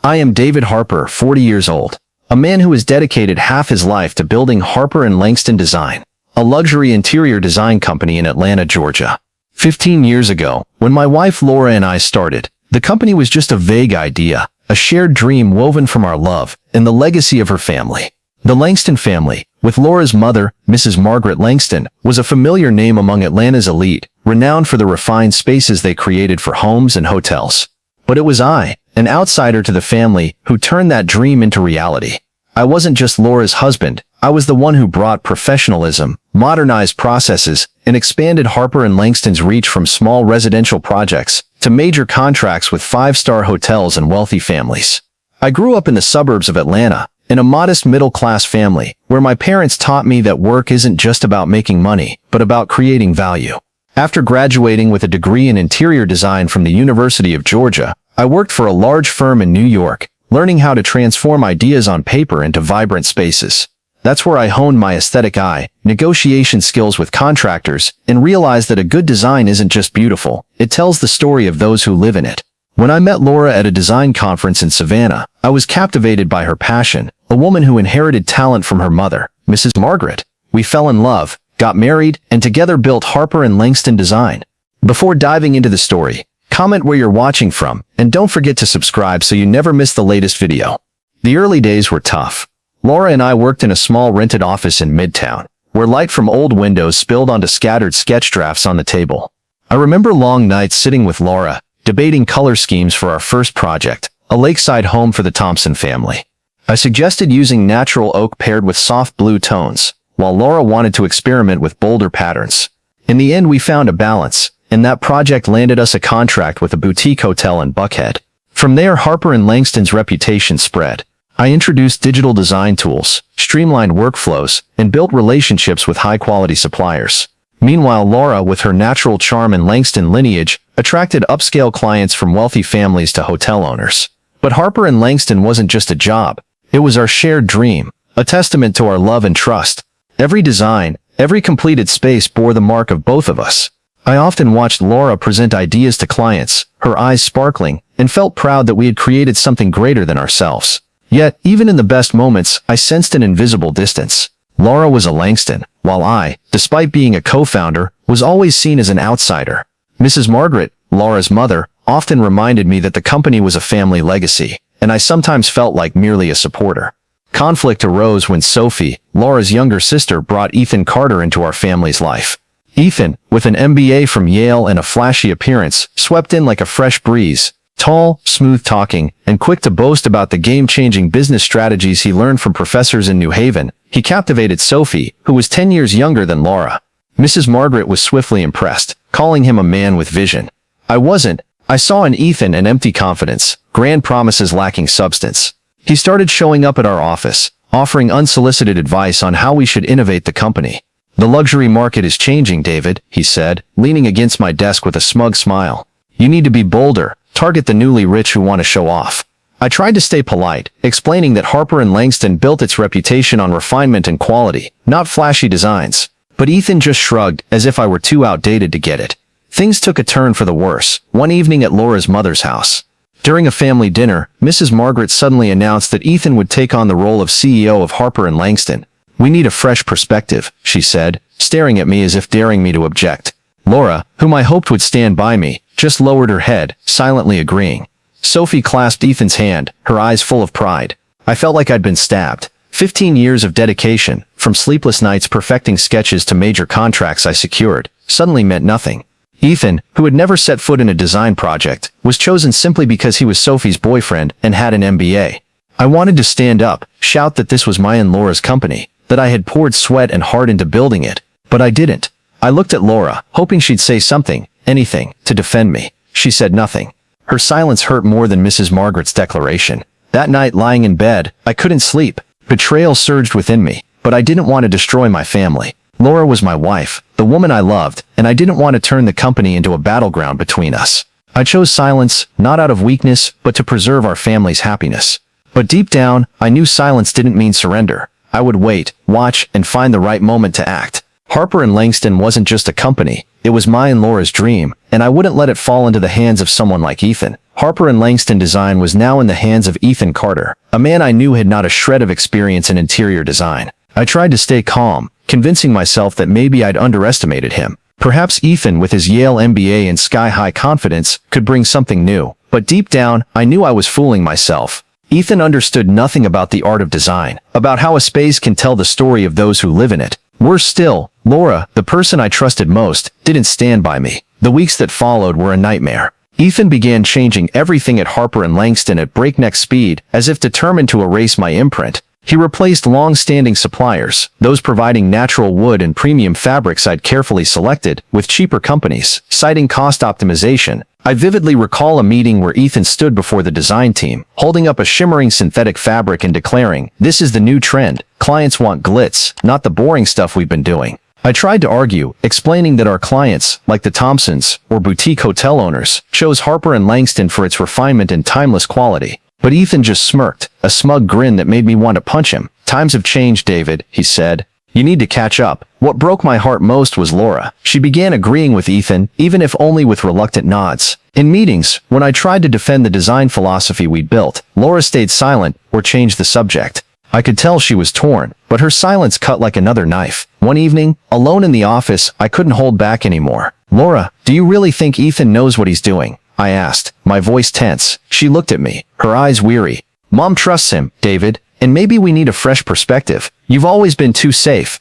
I am David Harper, 40 years old, a man who has dedicated half his life to building Harper and Langston Design, a luxury interior design company in Atlanta, Georgia. 15 years ago, when my wife Laura and I started, the company was just a vague idea, a shared dream woven from our love and the legacy of her family. The Langston family, with Laura's mother, Mrs. Margaret Langston, was a familiar name among Atlanta's elite, renowned for the refined spaces they created for homes and hotels. But it was I, an outsider to the family, who turned that dream into reality. I wasn't just Laura's husband, I was the one who brought professionalism, modernized processes, and expanded Harper and Langston's reach from small residential projects to major contracts with five-star hotels and wealthy families. I grew up in the suburbs of Atlanta, in a modest middle-class family, where my parents taught me that work isn't just about making money, but about creating value. After graduating with a degree in interior design from the University of Georgia, I worked for a large firm in New York, learning how to transform ideas on paper into vibrant spaces. That's where I honed my aesthetic eye, negotiation skills with contractors, and realized that a good design isn't just beautiful, it tells the story of those who live in it. When I met Laura at a design conference in Savannah, I was captivated by her passion, a woman who inherited talent from her mother, Mrs. Margaret. We fell in love, got married, and together built Harper and Langston Design. Before diving into the story, comment where you're watching from, and don't forget to subscribe so you never miss the latest video. The early days were tough. Laura and I worked in a small rented office in Midtown, where light from old windows spilled onto scattered sketch drafts on the table. I remember long nights sitting with Laura, debating color schemes for our first project, a lakeside home for the Thompson family. I suggested using natural oak paired with soft blue tones, while Laura wanted to experiment with bolder patterns. In the end, we found a balance, and that project landed us a contract with a boutique hotel in Buckhead. From there, Harper and Langston's reputation spread. I introduced digital design tools, streamlined workflows, and built relationships with high-quality suppliers. Meanwhile, Laura, with her natural charm and Langston lineage, attracted upscale clients from wealthy families to hotel owners. But Harper and Langston wasn't just a job. It was our shared dream, a testament to our love and trust. Every design, every completed space bore the mark of both of us. I often watched Laura present ideas to clients, her eyes sparkling, and felt proud that we had created something greater than ourselves. Yet, even in the best moments, I sensed an invisible distance. Laura was a Langston, while I, despite being a co-founder, was always seen as an outsider. Mrs. Margaret, Laura's mother, often reminded me that the company was a family legacy, and I sometimes felt like merely a supporter. Conflict arose when Sophie, Laura's younger sister, brought Ethan Carter into our family's life. Ethan, with an MBA from Yale and a flashy appearance, swept in like a fresh breeze. Tall, smooth-talking, and quick to boast about the game-changing business strategies he learned from professors in New Haven, he captivated Sophie, who was 10 years younger than Laura. Mrs. Margaret was swiftly impressed, calling him a man with vision. I wasn't. I saw in Ethan an empty confidence, grand promises lacking substance. He started showing up at our office, offering unsolicited advice on how we should innovate the company. "The luxury market is changing, David," he said, leaning against my desk with a smug smile. "You need to be bolder. Target the newly rich who want to show off." I tried to stay polite, explaining that Harper and Langston built its reputation on refinement and quality, not flashy designs. But Ethan just shrugged, as if I were too outdated to get it. Things took a turn for the worse, one evening at Laura's mother's house. During a family dinner, Mrs. Margaret suddenly announced that Ethan would take on the role of CEO of Harper and Langston. "We need a fresh perspective," she said, staring at me as if daring me to object. Laura, whom I hoped would stand by me, just lowered her head, silently agreeing. Sophie clasped Ethan's hand, her eyes full of pride. I felt like I'd been stabbed. 15 years of dedication, from sleepless nights perfecting sketches to major contracts I secured, suddenly meant nothing. Ethan, who had never set foot in a design project, was chosen simply because he was Sophie's boyfriend and had an MBA. I wanted to stand up, shout that this was my and Laura's company, that I had poured sweat and heart into building it, but I didn't. I looked at Laura, hoping she'd say something, anything, to defend me. She said nothing. Her silence hurt more than Mrs. Margaret's declaration. That night, lying in bed, I couldn't sleep. Betrayal surged within me, but I didn't want to destroy my family. Laura was my wife, the woman I loved, and I didn't want to turn the company into a battleground between us. I chose silence, not out of weakness, but to preserve our family's happiness. But deep down, I knew silence didn't mean surrender. I would wait, watch, and find the right moment to act. Harper and Langston wasn't just a company, it was my and Laura's dream, and I wouldn't let it fall into the hands of someone like Ethan. Harper and Langston Design was now in the hands of Ethan Carter, a man I knew had not a shred of experience in interior design. I tried to stay calm, convincing myself that maybe I'd underestimated him. Perhaps Ethan, with his Yale MBA and sky-high confidence, could bring something new. But deep down, I knew I was fooling myself. Ethan understood nothing about the art of design, about how a space can tell the story of those who live in it. Worse still, Laura, the person I trusted most, didn't stand by me. The weeks that followed were a nightmare. Ethan began changing everything at Harper and Langston at breakneck speed, as if determined to erase my imprint. He replaced long-standing suppliers, those providing natural wood and premium fabrics I'd carefully selected, with cheaper companies, citing cost optimization. I vividly recall a meeting where Ethan stood before the design team, holding up a shimmering synthetic fabric and declaring, "This is the new trend. Clients want glitz, not the boring stuff we've been doing." I tried to argue, explaining that our clients, like the Thompsons, or boutique hotel owners, chose Harper and Langston for its refinement and timeless quality. But Ethan just smirked, a smug grin that made me want to punch him. "Times have changed, David," he said. "You need to catch up." What broke my heart most was Laura. She began agreeing with Ethan, even if only with reluctant nods. In meetings, when I tried to defend the design philosophy we'd built, Laura stayed silent or changed the subject. I could tell she was torn, but her silence cut like another knife. One evening, alone in the office, I couldn't hold back anymore. "Laura, do you really think Ethan knows what he's doing?" I asked, my voice tense. She looked at me, her eyes weary. "Mom trusts him, David, and maybe we need a fresh perspective. You've always been too safe."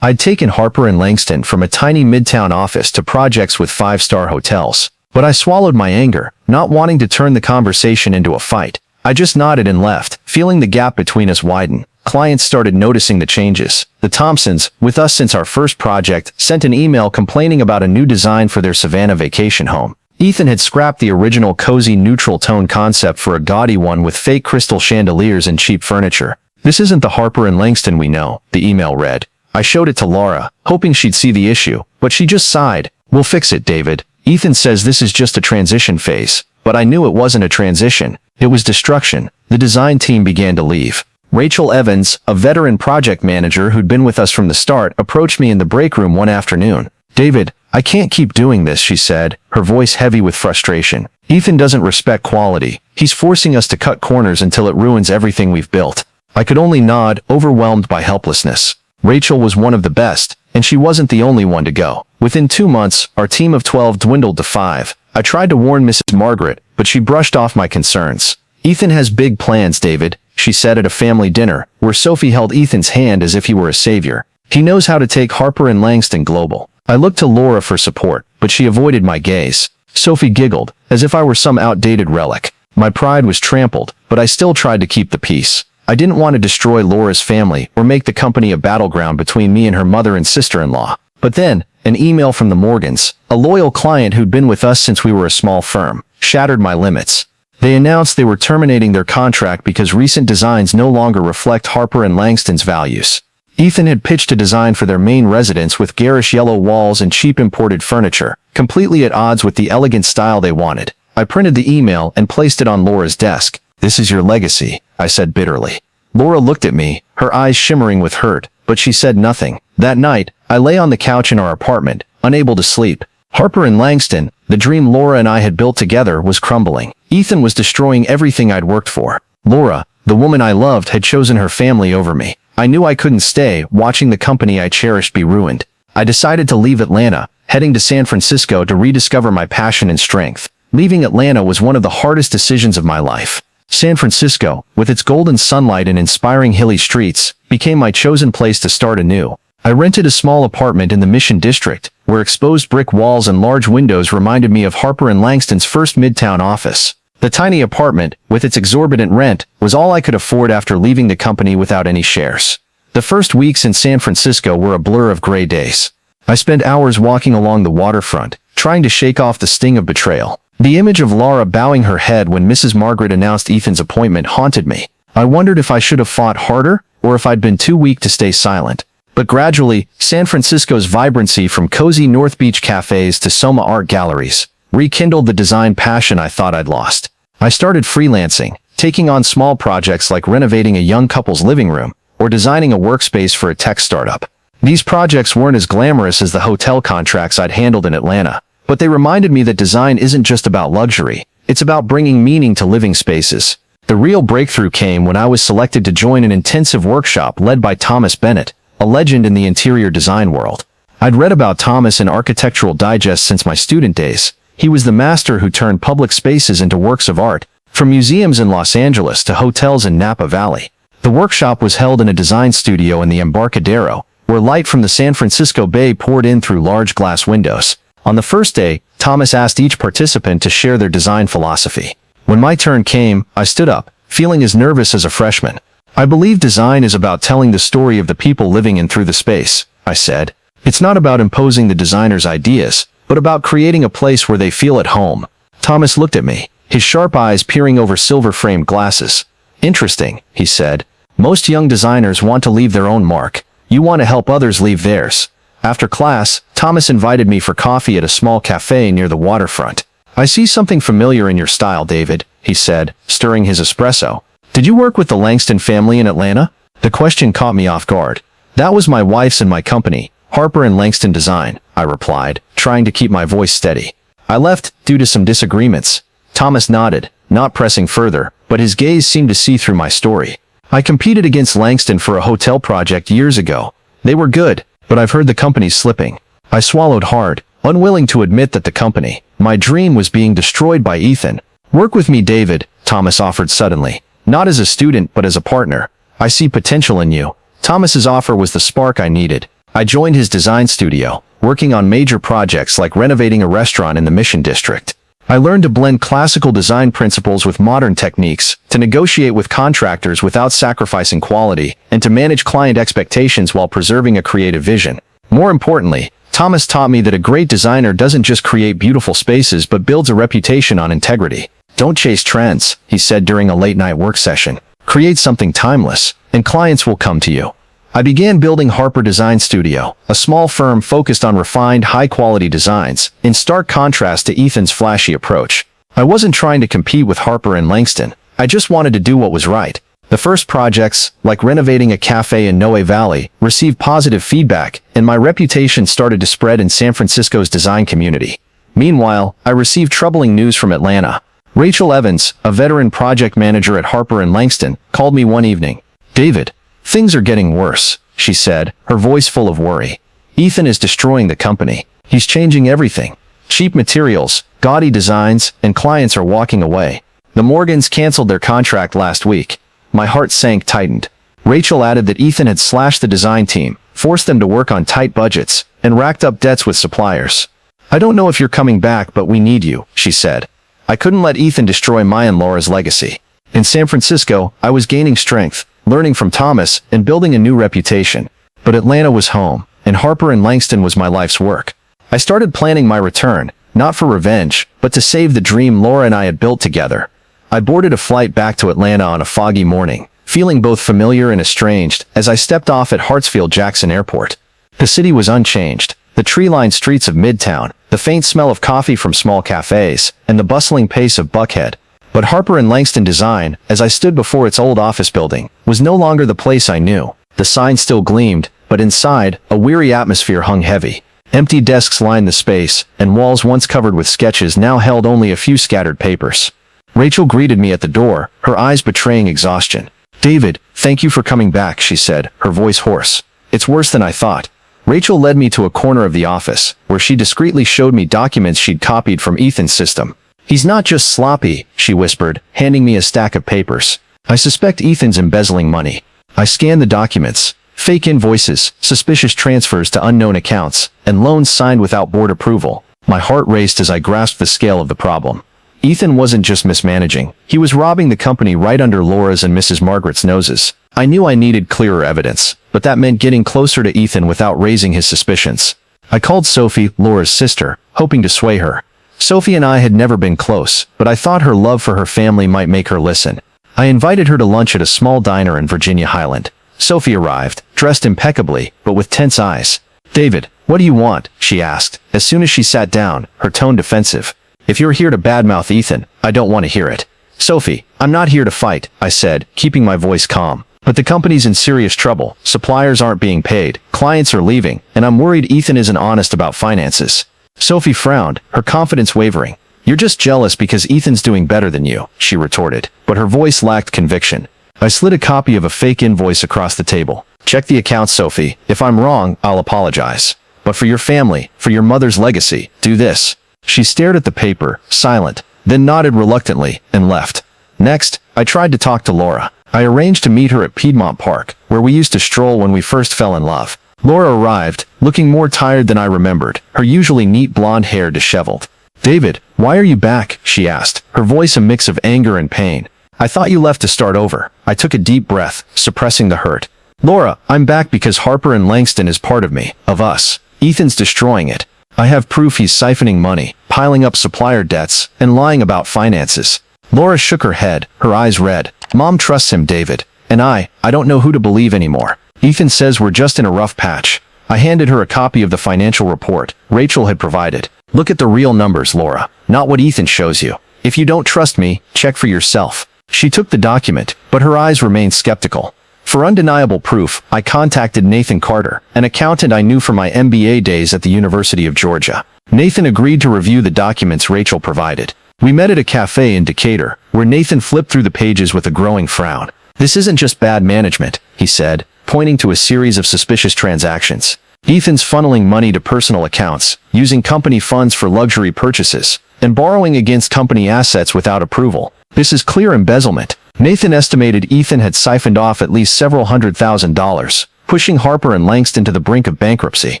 I'd taken Harper and Langston from a tiny Midtown office to projects with five-star hotels. But I swallowed my anger, not wanting to turn the conversation into a fight. I just nodded and left, feeling the gap between us widen. Clients started noticing the changes. The Thompsons, with us since our first project, sent an email complaining about a new design for their Savannah vacation home. Ethan had scrapped the original cozy neutral tone concept for a gaudy one with fake crystal chandeliers and cheap furniture. "This isn't the Harper and Langston we know," the email read. I showed it to Laura, hoping she'd see the issue, but she just sighed. "We'll fix it, David. Ethan says this is just a transition phase." But I knew it wasn't a transition. It was destruction. The design team began to leave. Rachel Evans, a veteran project manager who'd been with us from the start, approached me in the break room one afternoon. "David, I can't keep doing this," she said, her voice heavy with frustration. "Ethan doesn't respect quality. He's forcing us to cut corners until it ruins everything we've built." I could only nod, overwhelmed by helplessness. Rachel was one of the best, and she wasn't the only one to go. Within 2 months, our team of 12 dwindled to 5. I tried to warn Mrs. Margaret, but she brushed off my concerns. "Ethan has big plans, David," she said at a family dinner, where Sophie held Ethan's hand as if he were a savior. "He knows how to take Harper and Langston global." I looked to Laura for support, but she avoided my gaze. Sophie giggled, as if I were some outdated relic. My pride was trampled, but I still tried to keep the peace. I didn't want to destroy Laura's family or make the company a battleground between me and her mother and sister-in-law. But then, an email from the Morgans, a loyal client who'd been with us since we were a small firm, shattered my limits. They announced they were terminating their contract because recent designs no longer reflect Harper and Langston's values. Ethan had pitched a design for their main residence with garish yellow walls and cheap imported furniture, completely at odds with the elegant style they wanted. I printed the email and placed it on Laura's desk. "This is your legacy," I said bitterly. Laura looked at me, her eyes shimmering with hurt, but she said nothing. That night, I lay on the couch in our apartment, unable to sleep. Harper and Langston, the dream Laura and I had built together, was crumbling. Ethan was destroying everything I'd worked for. Laura, the woman I loved, had chosen her family over me. I knew I couldn't stay, watching the company I cherished be ruined. I decided to leave Atlanta, heading to San Francisco to rediscover my passion and strength. Leaving Atlanta was one of the hardest decisions of my life. San Francisco, with its golden sunlight and inspiring hilly streets, became my chosen place to start anew. I rented a small apartment in the Mission District, where exposed brick walls and large windows reminded me of Harper and Langston's first Midtown office. The tiny apartment, with its exorbitant rent, was all I could afford after leaving the company without any shares. The first weeks in San Francisco were a blur of gray days. I spent hours walking along the waterfront, trying to shake off the sting of betrayal. The image of Laura bowing her head when Mrs. Margaret announced Ethan's appointment haunted me. I wondered if I should have fought harder, or if I'd been too weak to stay silent. But gradually, San Francisco's vibrancy, from cozy North Beach cafes to Soma art galleries, rekindled the design passion I thought I'd lost. I started freelancing, taking on small projects like renovating a young couple's living room, or designing a workspace for a tech startup. These projects weren't as glamorous as the hotel contracts I'd handled in Atlanta, but they reminded me that design isn't just about luxury, it's about bringing meaning to living spaces. The real breakthrough came when I was selected to join an intensive workshop led by Thomas Bennett, a legend in the interior design world. I'd read about Thomas in Architectural Digest since my student days. He was the master who turned public spaces into works of art, from museums in Los Angeles to hotels in Napa Valley. The workshop was held in a design studio in the Embarcadero, where light from the San Francisco Bay poured in through large glass windows. On the first day, Thomas asked each participant to share their design philosophy. When my turn came, I stood up, feeling as nervous as a freshman. I believe design is about telling the story of the people living in through the space, I said. It's not about imposing the designer's ideas, but about creating a place where they feel at home. Thomas looked at me, his sharp eyes peering over silver-framed glasses. Interesting, he said. Most young designers want to leave their own mark. You want to help others leave theirs. After class, Thomas invited me for coffee at a small cafe near the waterfront. I see something familiar in your style, David, he said, stirring his espresso. Did you work with the Langston family in Atlanta? The question caught me off guard. That was my wife's and my company, Harper and Langston Design, I replied, trying to keep my voice steady. I left due to some disagreements. Thomas nodded, not pressing further, but his gaze seemed to see through my story. I competed against Langston for a hotel project years ago. They were good, but I've heard the company's slipping. I swallowed hard, unwilling to admit that the company, my dream, was being destroyed by Ethan. Work with me, David, Thomas offered suddenly. Not as a student, but as a partner. I see potential in you. Thomas's offer was the spark I needed. I joined his design studio, working on major projects like renovating a restaurant in the Mission District. I learned to blend classical design principles with modern techniques, to negotiate with contractors without sacrificing quality, and to manage client expectations while preserving a creative vision. More importantly, Thomas taught me that a great designer doesn't just create beautiful spaces but builds a reputation on integrity. Don't chase trends, he said during a late-night work session. Create something timeless, and clients will come to you. I began building Harper Design Studio, a small firm focused on refined, high-quality designs, in stark contrast to Ethan's flashy approach. I wasn't trying to compete with Harper and Langston. I just wanted to do what was right. The first projects, like renovating a cafe in Noe Valley, received positive feedback, and my reputation started to spread in San Francisco's design community. Meanwhile, I received troubling news from Atlanta. Rachel Evans, a veteran project manager at Harper and Langston, called me one evening. David, things are getting worse, she said, her voice full of worry. Ethan is destroying the company. He's changing everything. Cheap materials, gaudy designs, and clients are walking away. The Morgans canceled their contract last week. My heart tightened. Rachel added that Ethan had slashed the design team, forced them to work on tight budgets, and racked up debts with suppliers. I don't know if you're coming back, but we need you, she said. I couldn't let Ethan destroy my and Laura's legacy. In San Francisco, I was gaining strength, learning from Thomas, and building a new reputation. But Atlanta was home, and Harper and Langston was my life's work. I started planning my return, not for revenge, but to save the dream Laura and I had built together. I boarded a flight back to Atlanta on a foggy morning, feeling both familiar and estranged as I stepped off at Hartsfield-Jackson Airport. The city was unchanged. The tree-lined streets of Midtown, the faint smell of coffee from small cafes, and the bustling pace of Buckhead. But Harper and Langston Design, as I stood before its old office building, was no longer the place I knew. The sign still gleamed, but inside, a weary atmosphere hung heavy. Empty desks lined the space, and walls once covered with sketches now held only a few scattered papers. Rachel greeted me at the door, her eyes betraying exhaustion. David, thank you for coming back, she said, her voice hoarse. It's worse than I thought. Rachel led me to a corner of the office, where she discreetly showed me documents she'd copied from Ethan's system. He's not just sloppy, she whispered, handing me a stack of papers. I suspect Ethan's embezzling money. I scanned the documents. Fake invoices, suspicious transfers to unknown accounts, and loans signed without board approval. My heart raced as I grasped the scale of the problem. Ethan wasn't just mismanaging. He was robbing the company right under Laura's and Mrs. Margaret's noses. I knew I needed clearer evidence, but that meant getting closer to Ethan without raising his suspicions. I called Sophie, Laura's sister, hoping to sway her. Sophie and I had never been close, but I thought her love for her family might make her listen. I invited her to lunch at a small diner in Virginia Highland. Sophie arrived, dressed impeccably, but with tense eyes. David, what do you want? She asked, as soon as she sat down, her tone defensive. If you're here to badmouth Ethan, I don't want to hear it. Sophie, I'm not here to fight, I said, keeping my voice calm. But the company's in serious trouble. Suppliers aren't being paid, clients are leaving, and I'm worried Ethan isn't honest about finances. Sophie frowned, her confidence wavering. You're just jealous because Ethan's doing better than you, she retorted, but her voice lacked conviction. I slid a copy of a fake invoice across the table. Check the account, Sophie. If I'm wrong, I'll apologize. But for your family, for your mother's legacy, do this. She stared at the paper, silent, then nodded reluctantly, and left. Next, I tried to talk to Laura. I arranged to meet her at Piedmont Park, where we used to stroll when we first fell in love. Laura arrived, looking more tired than I remembered, her usually neat blonde hair disheveled. David, why are you back? She asked, her voice a mix of anger and pain. I thought you left to start over. I took a deep breath, suppressing the hurt. Laura, I'm back because Harper and Langston is part of me, of us. Ethan's destroying it. I have proof he's siphoning money, piling up supplier debts, and lying about finances. Laura shook her head, her eyes red. Mom trusts him, David. And I don't know who to believe anymore. Ethan says we're just in a rough patch. I handed her a copy of the financial report Rachel had provided. Look at the real numbers, Laura, not what Ethan shows you. If you don't trust me, check for yourself. She took the document, but her eyes remained skeptical. For undeniable proof, I contacted Nathan Carter, an accountant I knew from my MBA days at the University of Georgia. Nathan agreed to review the documents Rachel provided. We met at a cafe in Decatur, where Nathan flipped through the pages with a growing frown. This isn't just bad management, he said, pointing to a series of suspicious transactions. Ethan's funneling money to personal accounts, using company funds for luxury purchases, and borrowing against company assets without approval. This is clear embezzlement. Nathan estimated Ethan had siphoned off at least several $100,000, pushing Harper and Langston to the brink of bankruptcy.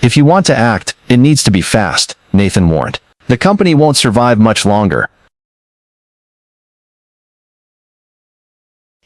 If you want to act, it needs to be fast, Nathan warned. The company won't survive much longer.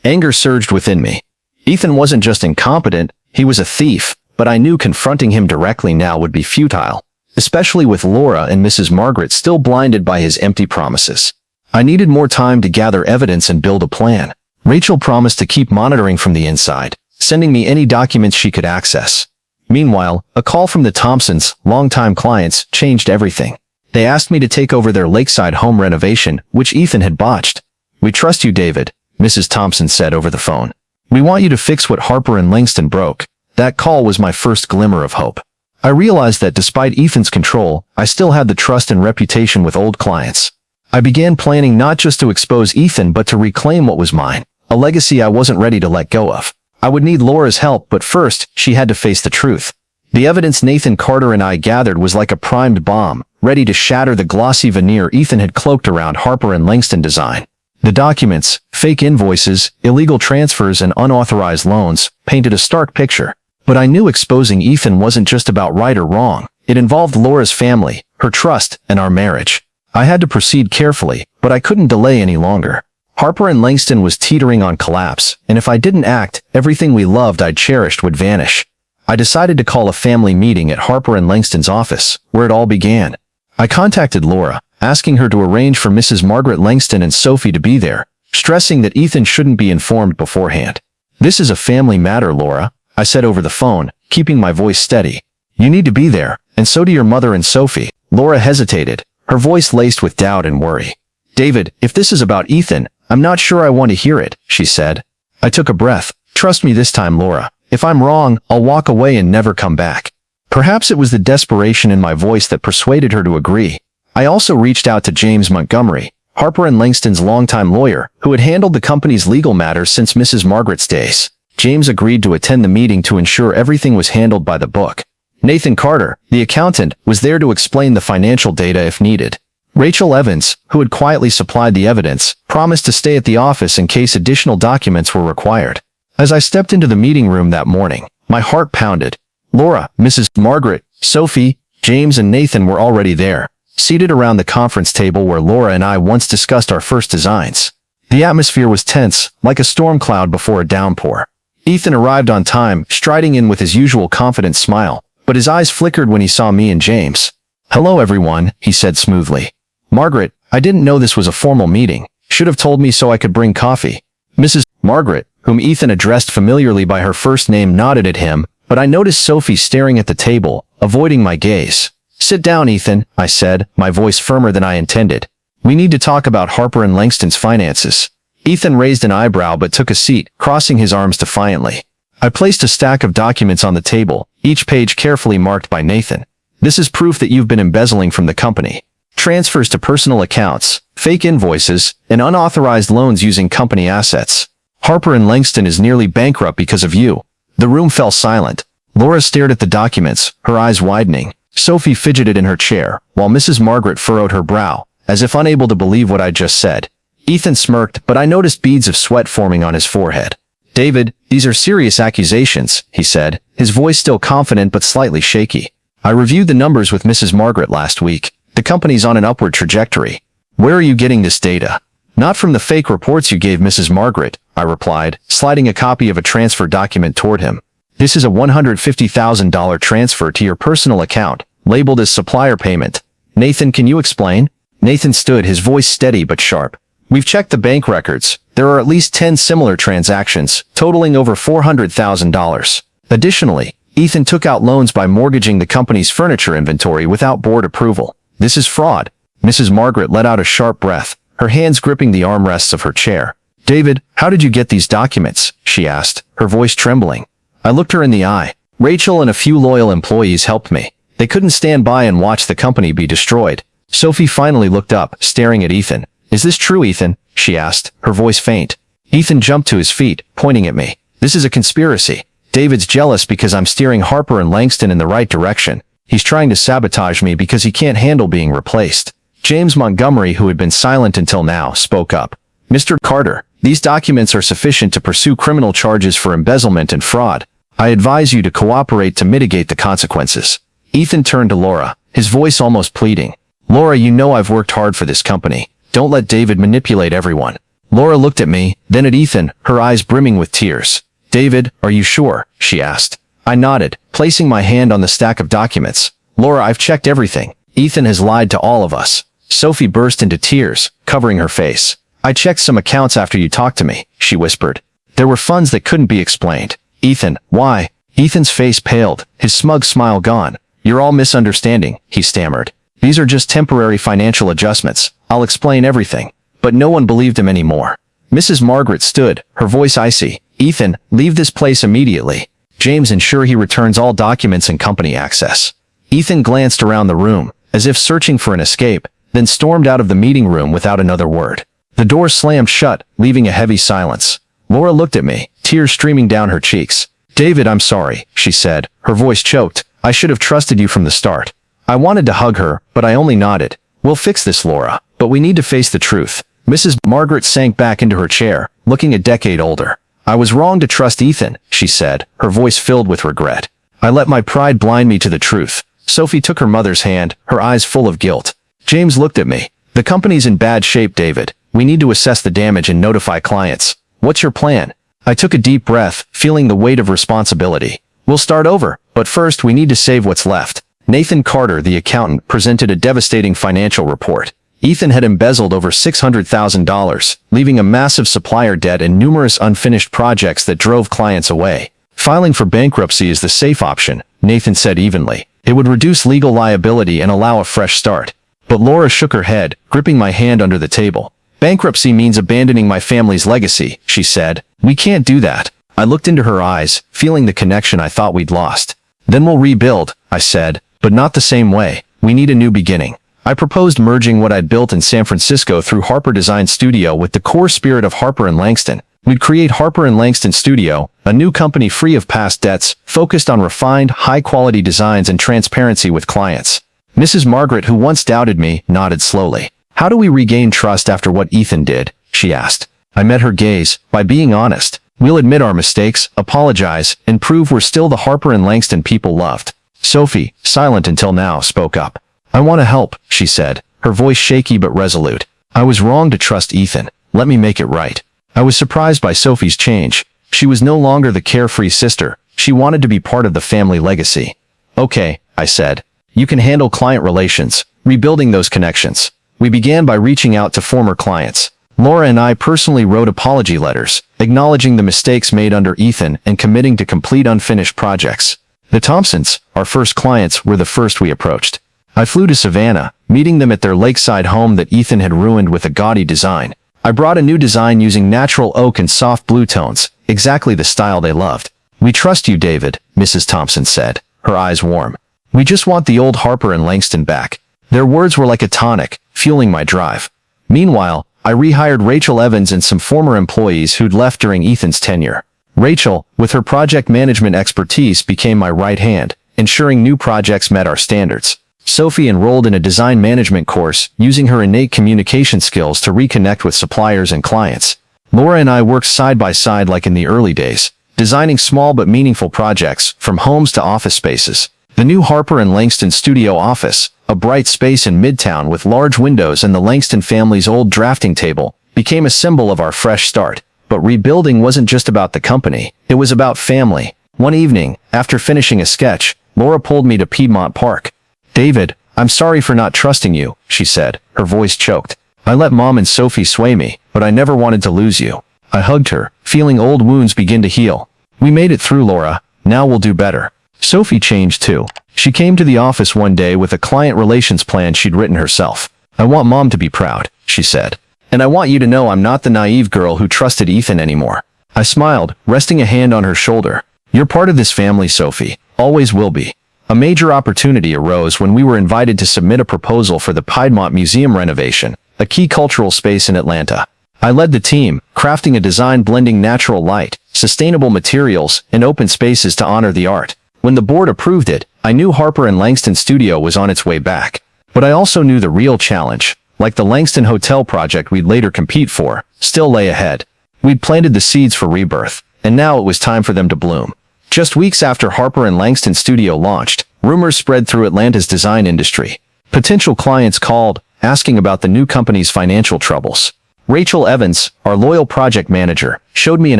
Anger surged within me. Ethan wasn't just incompetent, he was a thief, but I knew confronting him directly now would be futile, especially with Laura and Mrs. Margaret still blinded by his empty promises. I needed more time to gather evidence and build a plan. Rachel promised to keep monitoring from the inside, sending me any documents she could access. Meanwhile, a call from the Thompsons, longtime clients, changed everything. They asked me to take over their lakeside home renovation, which Ethan had botched. We trust you, David, Mrs. Thompson said over the phone. We want you to fix what Harper and Langston broke. That call was my first glimmer of hope. I realized that despite Ethan's control, I still had the trust and reputation with old clients. I began planning not just to expose Ethan but to reclaim what was mine, a legacy I wasn't ready to let go of. I would need Laura's help, but first, she had to face the truth. The evidence Nathan Carter and I gathered was like a primed bomb, ready to shatter the glossy veneer Ethan had cloaked around Harper and Langston Design. The documents, fake invoices, illegal transfers, and unauthorized loans painted a stark picture. But I knew exposing Ethan wasn't just about right or wrong. It involved Laura's family, her trust, and our marriage. I had to proceed carefully, but I couldn't delay any longer. Harper and Langston was teetering on collapse, and if I didn't act, everything we loved I'd cherished would vanish. I decided to call a family meeting at Harper and Langston's office, where it all began. I contacted Laura, asking her to arrange for Mrs. Margaret Langston and Sophie to be there, stressing that Ethan shouldn't be informed beforehand. This is a family matter, Laura, I said over the phone, keeping my voice steady. You need to be there, and so do your mother and Sophie. Laura hesitated, her voice laced with doubt and worry. David, if this is about Ethan, I'm not sure I want to hear it, she said. I took a breath. Trust me this time, Laura. If I'm wrong, I'll walk away and never come back. Perhaps it was the desperation in my voice that persuaded her to agree. I also reached out to James Montgomery, Harper and Langston's longtime lawyer, who had handled the company's legal matters since Mrs. Margaret's days. James agreed to attend the meeting to ensure everything was handled by the book. Nathan Carter, the accountant, was there to explain the financial data if needed. Rachel Evans, who had quietly supplied the evidence, promised to stay at the office in case additional documents were required. As I stepped into the meeting room that morning, my heart pounded. Laura, Mrs. Margaret, Sophie, James, and Nathan were already there, seated around the conference table where Laura and I once discussed our first designs. The atmosphere was tense, like a storm cloud before a downpour. Ethan arrived on time, striding in with his usual confident smile, but his eyes flickered when he saw me and James. Hello everyone, he said smoothly. Margaret, I didn't know this was a formal meeting. Should have told me so I could bring coffee. Mrs. Margaret, whom Ethan addressed familiarly by her first name, nodded at him, but I noticed Sophie staring at the table, avoiding my gaze. Sit down, Ethan, I said, my voice firmer than I intended. We need to talk about Harper and Langston's finances. Ethan raised an eyebrow but took a seat, crossing his arms defiantly. I placed a stack of documents on the table, each page carefully marked by Nathan. This is proof that you've been embezzling from the company. Transfers to personal accounts, fake invoices, and unauthorized loans using company assets. Harper and Langston is nearly bankrupt because of you. The room fell silent. Laura stared at the documents, her eyes widening. Sophie fidgeted in her chair, while Mrs. Margaret furrowed her brow, as if unable to believe what I'd just said. Ethan smirked, but I noticed beads of sweat forming on his forehead. David, these are serious accusations, he said, his voice still confident but slightly shaky. I reviewed the numbers with Mrs. Margaret last week. The company's on an upward trajectory. Where are you getting this data? Not from the fake reports you gave Mrs. Margaret, I replied, sliding a copy of a transfer document toward him. This is a $150,000 transfer to your personal account, labeled as supplier payment. Nathan, can you explain? Nathan stood, his voice steady but sharp. We've checked the bank records. There are at least 10 similar transactions, totaling over $400,000. Additionally, Ethan took out loans by mortgaging the company's furniture inventory without board approval. This is fraud. Mrs. Margaret let out a sharp breath, her hands gripping the armrests of her chair. David, how did you get these documents? She asked, her voice trembling. I looked her in the eye. Rachel and a few loyal employees helped me. They couldn't stand by and watch the company be destroyed. Sophie finally looked up, staring at Ethan. Is this true, Ethan? She asked, her voice faint. Ethan jumped to his feet, pointing at me. This is a conspiracy. David's jealous because I'm steering Harper and Langston in the right direction. He's trying to sabotage me because he can't handle being replaced. James Montgomery, who had been silent until now, spoke up. Mr. Carter, these documents are sufficient to pursue criminal charges for embezzlement and fraud. I advise you to cooperate to mitigate the consequences. Ethan turned to Laura, his voice almost pleading. Laura, you know I've worked hard for this company. Don't let David manipulate everyone. Laura looked at me, then at Ethan, her eyes brimming with tears. David, are you sure? She asked. I nodded, placing my hand on the stack of documents. Laura, I've checked everything. Ethan has lied to all of us. Sophie burst into tears, covering her face. I checked some accounts after you talked to me, she whispered. There were funds that couldn't be explained. Ethan, why? Ethan's face paled, his smug smile gone. You're all misunderstanding, he stammered. These are just temporary financial adjustments. I'll explain everything. But no one believed him anymore. Mrs. Margaret stood, her voice icy. Ethan, leave this place immediately. James, ensure he returns all documents and company access. Ethan glanced around the room, as if searching for an escape, then stormed out of the meeting room without another word. The door slammed shut, leaving a heavy silence. Laura looked at me, tears streaming down her cheeks. David, I'm sorry, she said, her voice choked. I should have trusted you from the start. I wanted to hug her, but I only nodded. We'll fix this, Laura, but we need to face the truth. Mrs. Margaret sank back into her chair, looking a decade older. I was wrong to trust Ethan, she said, her voice filled with regret. I let my pride blind me to the truth. Sophie took her mother's hand, her eyes full of guilt. James looked at me. The company's in bad shape, David. We need to assess the damage and notify clients. What's your plan? I took a deep breath, feeling the weight of responsibility. We'll start over, but first we need to save what's left. Nathan Carter, the accountant, presented a devastating financial report. Ethan had embezzled over $600,000, leaving a massive supplier debt and numerous unfinished projects that drove clients away. Filing for bankruptcy is the safe option, Nathan said evenly. It would reduce legal liability and allow a fresh start. But Laura shook her head, gripping my hand under the table. Bankruptcy means abandoning my family's legacy, she said. We can't do that. I looked into her eyes, feeling the connection I thought we'd lost. Then we'll rebuild, I said, but not the same way. We need a new beginning. I proposed merging what I'd built in San Francisco through Harper Design Studio with the core spirit of Harper and Langston. We'd create Harper Langston Studio, a new company free of past debts, focused on refined, high-quality designs and transparency with clients. Mrs. Margaret, who once doubted me, nodded slowly. How do we regain trust after what Ethan did? She asked. I met her gaze. By being honest. We'll admit our mistakes, apologize, and prove we're still the Harper and Langston people loved. Sophie, silent until now, spoke up. I want to help, she said, her voice shaky but resolute. I was wrong to trust Ethan. Let me make it right. I was surprised by Sophie's change. She was no longer the carefree sister. She wanted to be part of the family legacy. Okay, I said. You can handle client relations, rebuilding those connections. We began by reaching out to former clients. Laura and I personally wrote apology letters, acknowledging the mistakes made under Ethan and committing to complete unfinished projects. The Thompsons, our first clients, were the first we approached. I flew to Savannah, meeting them at their lakeside home that Ethan had ruined with a gaudy design. I brought a new design using natural oak and soft blue tones, exactly the style they loved. "We trust you, David," Mrs. Thompson said, her eyes warm. "We just want the old Harper and Langston back." Their words were like a tonic, fueling my drive. Meanwhile, I rehired Rachel Evans and some former employees who'd left during Ethan's tenure. Rachel, with her project management expertise, became my right hand, ensuring new projects met our standards. Sophie enrolled in a design management course, using her innate communication skills to reconnect with suppliers and clients. Laura and I worked side by side like in the early days, designing small but meaningful projects, from homes to office spaces. The new Harper and Langston Studio office, a bright space in Midtown with large windows and the Langston family's old drafting table, became a symbol of our fresh start. But rebuilding wasn't just about the company, it was about family. One evening, after finishing a sketch, Laura pulled me to Piedmont Park. "David, I'm sorry for not trusting you," she said, her voice choked. "I let Mom and Sophie sway me, but I never wanted to lose you." I hugged her, feeling old wounds begin to heal. "We made it through, Laura. Now we'll do better." Sophie changed too. She came to the office one day with a client relations plan she'd written herself. "I want Mom to be proud," she said. "And I want you to know I'm not the naive girl who trusted Ethan anymore." I smiled, resting a hand on her shoulder. "You're part of this family, Sophie. Always will be." A major opportunity arose when we were invited to submit a proposal for the Piedmont Museum renovation, a key cultural space in Atlanta. I led the team, crafting a design blending natural light, sustainable materials, and open spaces to honor the art. When the board approved it, I knew Harper and Langston Studio was on its way back. But I also knew the real challenge, like the Langston Hotel project we'd later compete for, still lay ahead. We'd planted the seeds for rebirth, and now it was time for them to bloom. Just weeks after Harper and Langston Studio launched, rumors spread through Atlanta's design industry. Potential clients called, asking about the new company's financial troubles. Rachel Evans, our loyal project manager, showed me an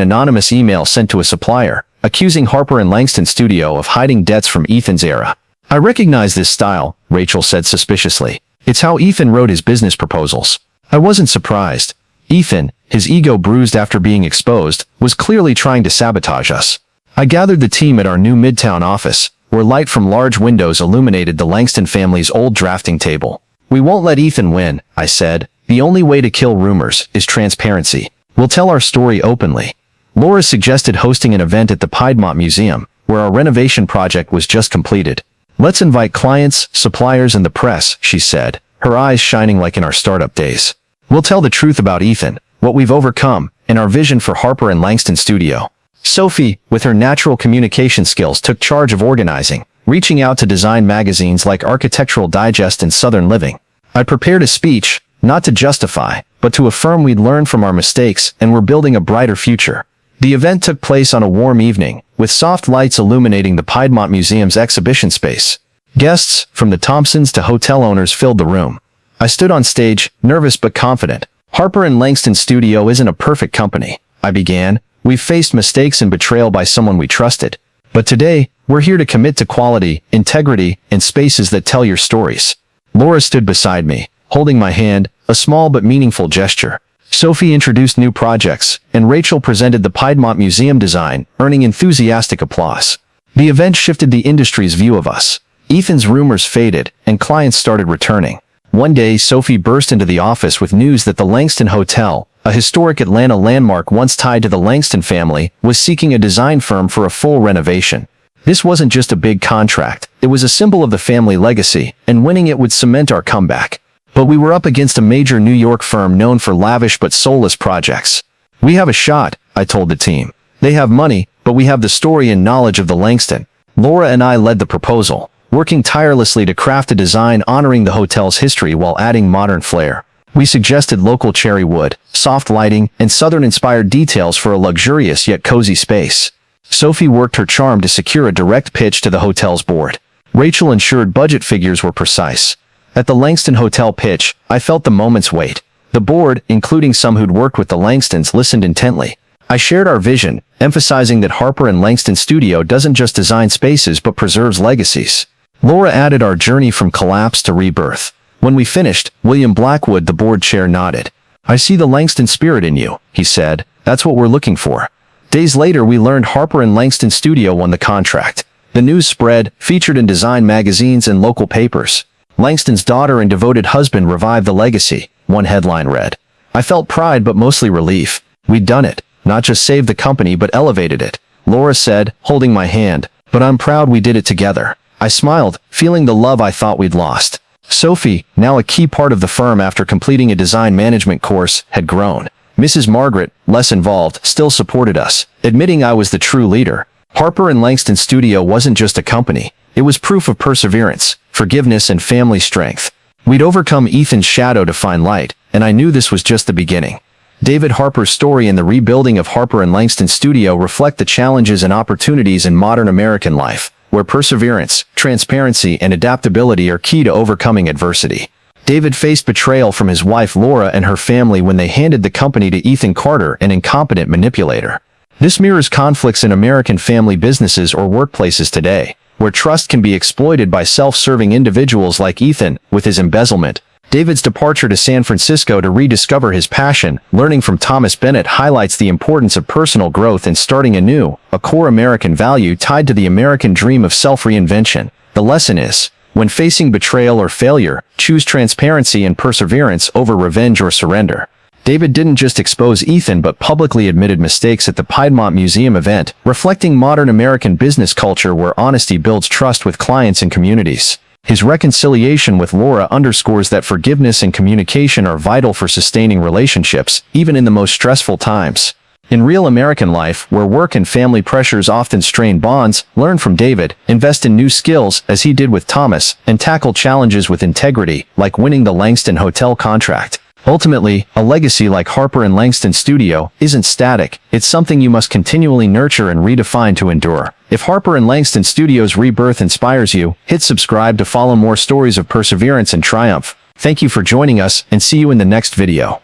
anonymous email sent to a supplier, accusing Harper and Langston Studio of hiding debts from Ethan's era. "I recognize this style," Rachel said suspiciously. "It's how Ethan wrote his business proposals." I wasn't surprised. Ethan, his ego bruised after being exposed, was clearly trying to sabotage us. I gathered the team at our new Midtown office, where light from large windows illuminated the Langston family's old drafting table. "We won't let Ethan win," I said. "The only way to kill rumors is transparency. We'll tell our story openly." Laura suggested hosting an event at the Piedmont Museum, where our renovation project was just completed. "Let's invite clients, suppliers, and the press," she said, her eyes shining like in our startup days. "We'll tell the truth about Ethan, what we've overcome, and our vision for Harper and Langston Studio." Sophie, with her natural communication skills, took charge of organizing, reaching out to design magazines like Architectural Digest and Southern Living. I prepared a speech, not to justify, but to affirm we'd learned from our mistakes and were building a brighter future. The event took place on a warm evening, with soft lights illuminating the Piedmont Museum's exhibition space. Guests, from the Thompsons to hotel owners, filled the room. I stood on stage, nervous but confident. "Harper and Langston Studio isn't a perfect company," I began. "We've faced mistakes and betrayal by someone we trusted. But today, we're here to commit to quality, integrity, and spaces that tell your stories." Laura stood beside me, holding my hand, a small but meaningful gesture. Sophie introduced new projects, and Rachel presented the Piedmont Museum design, earning enthusiastic applause. The event shifted the industry's view of us. Ethan's rumors faded, and clients started returning. One day, Sophie burst into the office with news that the Langston Hotel, a historic Atlanta landmark once tied to the Langston family, was seeking a design firm for a full renovation. This wasn't just a big contract, it was a symbol of the family legacy, and winning it would cement our comeback. But we were up against a major New York firm known for lavish but soulless projects. "We have a shot," I told the team. "They have money, but we have the story and knowledge of the Langston." Laura and I led the proposal, working tirelessly to craft a design honoring the hotel's history while adding modern flair. We suggested local cherry wood, soft lighting, and Southern-inspired details for a luxurious yet cozy space. Sophie worked her charm to secure a direct pitch to the hotel's board. Rachel ensured budget figures were precise. At the Langston Hotel pitch, I felt the moment's weight. The board, including some who'd worked with the Langstons, listened intently. I shared our vision, emphasizing that Harper and Langston Studio doesn't just design spaces but preserves legacies. Laura added our journey from collapse to rebirth. When we finished, William Blackwood, the board chair, nodded. "I see the Langston spirit in you," he said. "That's what we're looking for." Days later, we learned Harper and Langston Studio won the contract. The news spread, featured in design magazines and local papers. "Langston's daughter and devoted husband revived the legacy," one headline read. I felt pride but mostly relief. We'd done it. Not just saved the company but elevated it. Laura said, holding my hand, but I'm proud we did it together. I smiled, feeling the love I thought we'd lost. Sophie, now a key part of the firm after completing a design management course, had grown. Mrs. Margaret, less involved, still supported us, admitting I was the true leader. Harper and Langston Studio wasn't just a company. It was proof of perseverance, forgiveness, and family strength. We'd overcome Ethan's shadow to find light, and I knew this was just the beginning. David Harper's story and the rebuilding of Harper and Langston Studio reflect the challenges and opportunities in modern American life, where perseverance, transparency, and adaptability are key to overcoming adversity. David faced betrayal from his wife Laura and her family when they handed the company to Ethan Carter, an incompetent manipulator. This mirrors conflicts in American family businesses or workplaces today, where trust can be exploited by self-serving individuals like Ethan, with his embezzlement. David's departure to San Francisco to rediscover his passion, learning from Thomas Bennett, highlights the importance of personal growth and starting anew, a core American value tied to the American dream of self-reinvention. The lesson is, when facing betrayal or failure, choose transparency and perseverance over revenge or surrender. David didn't just expose Ethan but publicly admitted mistakes at the Piedmont Museum event, reflecting modern American business culture where honesty builds trust with clients and communities. His reconciliation with Laura underscores that forgiveness and communication are vital for sustaining relationships, even in the most stressful times. In real American life, where work and family pressures often strain bonds, learn from David, invest in new skills, as he did with Thomas, and tackle challenges with integrity, like winning the Langston Hotel contract. Ultimately, a legacy like Harper and Langston Studio isn't static. It's something you must continually nurture and redefine to endure. If Harper and Langston Studio's rebirth inspires you, hit subscribe to follow more stories of perseverance and triumph. Thank you for joining us, and see you in the next video.